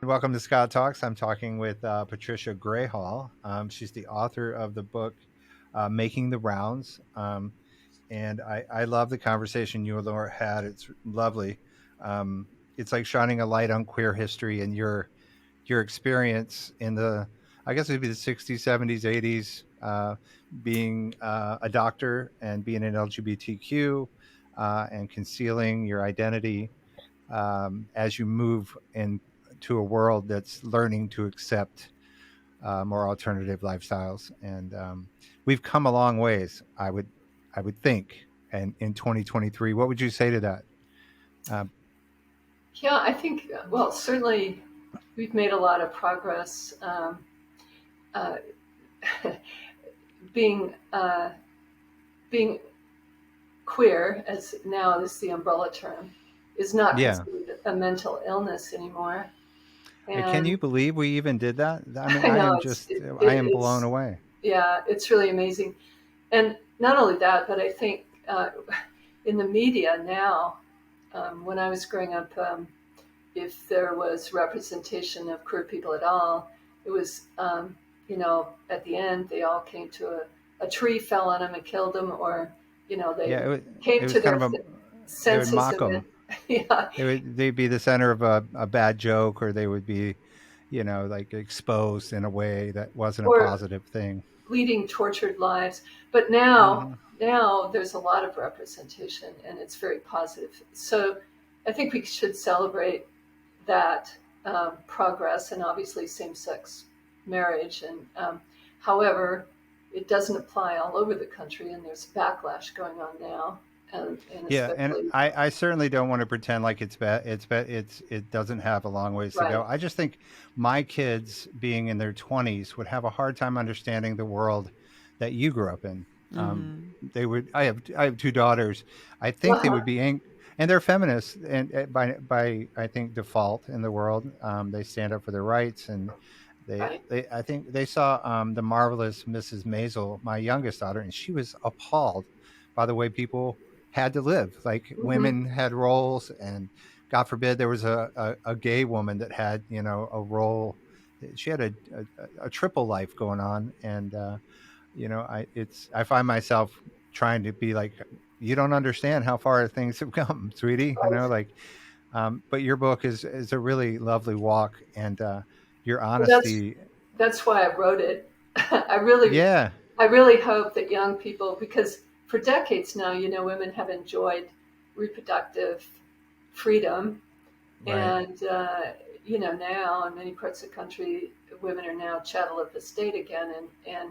Welcome to Scott Talks. I'm talking with Patricia Grayhall. She's the author of the book Making the Rounds. And I love the conversation you and Laura had. It's lovely. It's like shining a light on queer history and your experience in the, I guess it'd be the 60s, 70s, 80s, being a doctor and being an LGBTQ and concealing your identity as you move into a world that's learning to accept more alternative lifestyles. And we've come a long ways, I would think. And in 2023, what would you say to that? Uh, Yeah, I think, well, certainly we've made a lot of progress. Uh, being being queer, as now is the umbrella term, is not yeah. considered a mental illness anymore. Can And you believe we even did that? I mean, I know I am blown it's away. yeah, it's really amazing. And not only that, but I think in the media now, when I was growing up, if there was representation of queer people at all, it was, at the end, they all came to a tree fell on them and killed them, or, Yeah, they it came was to kind their of a, they would senses mock of it. them. Yeah. They'd be the center of a bad joke, or they would be, like exposed in a way that wasn't a Or positive thing. leading tortured lives. But now, Hmm. now there's a lot of representation and it's very positive. So I think we should celebrate that progress and obviously same-sex marriage. And however, it doesn't apply all over the country, and there's backlash going on now, and Yeah, and especially I certainly don't want to pretend like it's bad. It doesn't have a long ways to go. right. I just think my kids, being in their 20s, would have a hard time understanding the world that you grew up in. Mhm. They would. I have two daughters. I think they Well, would be and they're feminists, and by I think default in the world, they stand up for their rights, and right. they I think they saw the marvelous Mrs. Maisel, my youngest daughter, and she was appalled by the way people had to live. Like Hmm. women had roles, and God forbid there was a gay woman that had a role. She had a triple life going on, and I find myself trying to be like, you don't understand how far things have come, sweetie. Right. Like, but your book is a really lovely walk, and your Well, that's honesty. that's why I wrote it. I really Yeah, I really hope that young people, because for decades now, women have enjoyed reproductive freedom, right. and now in many parts of the country, women are now chattel of the state again, and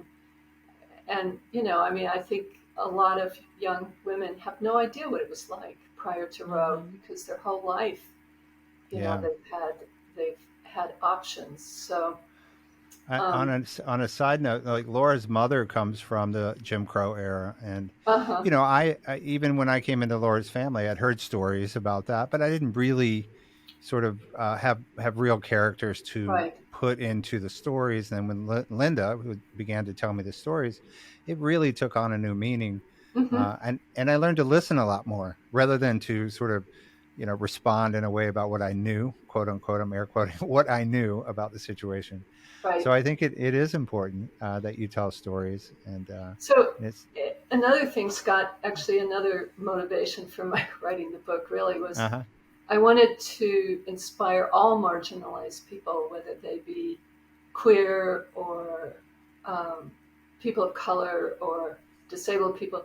I mean, I think a lot of young women have no idea what it was like prior to Roe, Mhm. because their whole life, Yeah. they've had options. So, On um, a side note, like Laura's mother comes from the Jim Crow era, and uh-huh, I even when I came into Laura's family, I'd heard stories about that, but I didn't really sort of have real characters to right. put into the stories. And then when Linda, who began to tell me the stories, it really took on a new meaning, Hmm. and I learned to listen a lot more rather than to sort of respond in a way about what I knew, quote unquote, I'm air quoting, what I knew about the situation. Right. So I think it is important that you tell stories, So and it's another thing, Scott, actually another motivation for my writing the book really was uh-huh. I wanted to inspire all marginalized people, whether they be queer or um, people of color or disabled people,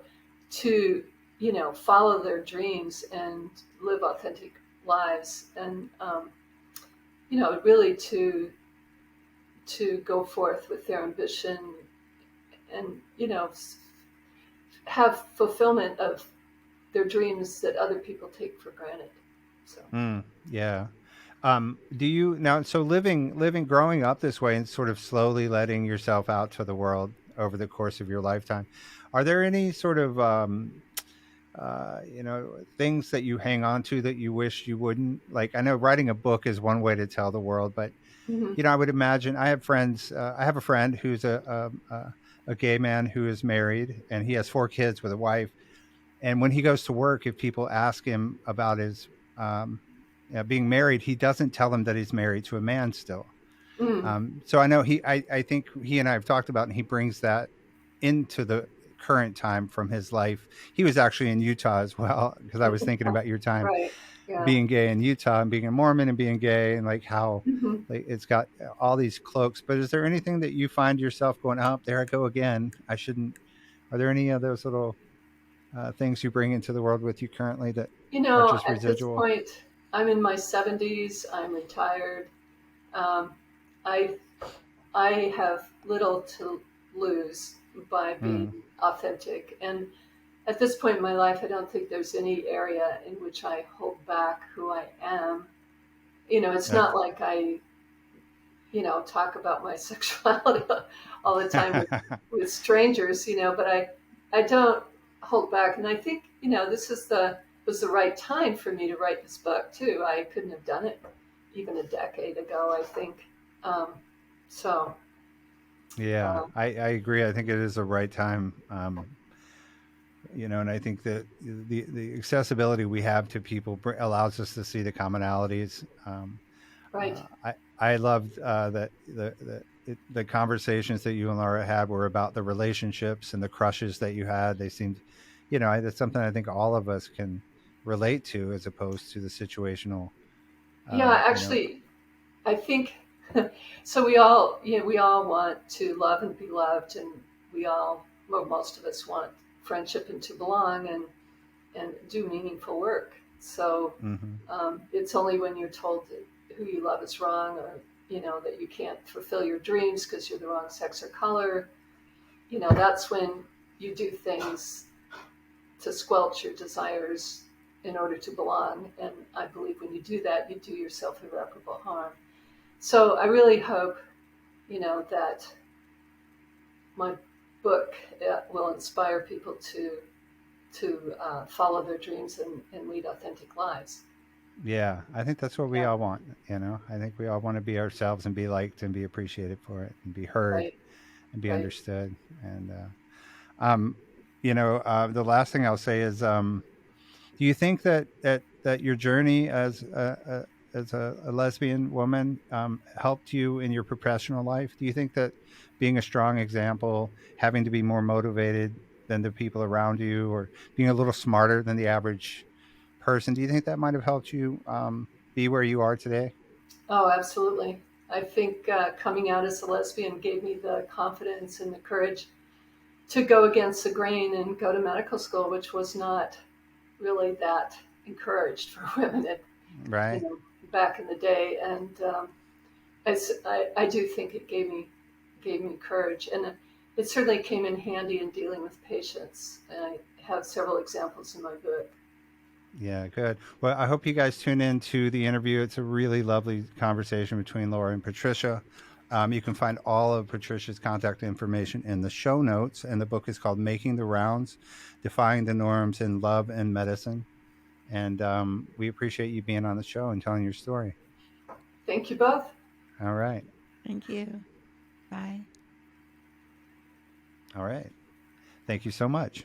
to follow their dreams and live authentic lives, and really to go forth with their ambition, and have fulfillment of their dreams that other people take for granted. So Yeah. Do you now? So growing up this way, and sort of slowly letting yourself out to the world over the course of your lifetime, are there any sort of things that you hang on to that you wish you wouldn't? Like, I know writing a book is one way to tell the world, but mhm. I would imagine I have friends. I have a friend who's a gay man who is married, and he has four kids with a wife. And when he goes to work, if people ask him about his being married, he doesn't tell him that he's married to a man still. Mm. So I know I think he and I have talked about, and he brings that into the current time from his life. He was actually in Utah as well, because I was thinking about your time Right. Yeah. being gay in Utah and being a Mormon and being gay, and like how Hmm. like it's got all these cloaks. But is there anything that you find yourself going, oh, there I go again? I shouldn't. Are there any of those little things you bring into the world with you currently that are just At this residual? point, I'm in my 70s. I'm retired. Um, I I have little to lose by Mm. being authentic, and at this point in my life, I don't think there's any area in which I hold back who I am. It's That not like I, talk about my sexuality all the time with strangers, but I don't hold back. And I think, this was the right time for me to write this book too. I couldn't have done it even a decade ago, I think. Um, so, Yeah, uh, I agree. I think it is the right time. And I think that the accessibility we have to people allows us to see the commonalities. right. I loved that the conversations that you and Laura had were about the relationships and the crushes that you had. They seemed, that's something I think all of us can relate to, as opposed to the situational. Yeah, Uh, you know, actually, I think so. We all want to love and be loved, and well, most of us want friendship and to belong and do meaningful work. So hmm it's only when you're told that who you love is wrong, or that you can't fulfill your dreams because you're the wrong sex or color. That's when you do things to squelch your desires in order to belong. And I believe when you do that, you do yourself irreparable harm. So I really hope, that my book will inspire people to follow their dreams and lead authentic lives. yeah, I think that's what we Yeah, all want. I think we all want to be ourselves and be liked and be appreciated for it and be heard right, and be right. understood. And um, the last thing I'll say is, do you think that your journey as a lesbian woman helped you in your professional life? Do you think that being a strong example, having to be more motivated than the people around you, or being a little smarter than the average person, do you think that might have helped you be where you are today? Oh, absolutely. I think coming out as a lesbian gave me the confidence and the courage to go against the grain and go to medical school, which was not really that encouraged for women you Right? know, back in the day. And I do think it gave me courage, and it certainly came in handy in dealing with patients. And I have several examples in my book. Yeah, good. Well, I hope you guys tune in to the interview. It's a really lovely conversation between Laura and Patricia. You can find all of Patricia's contact information in the show notes, and the book is called Making the Rounds: Defying the Norms in Love and Medicine. And we appreciate you being on the show and telling your story. Thank you both. All right. Thank you. Bye. All right. Thank you so much.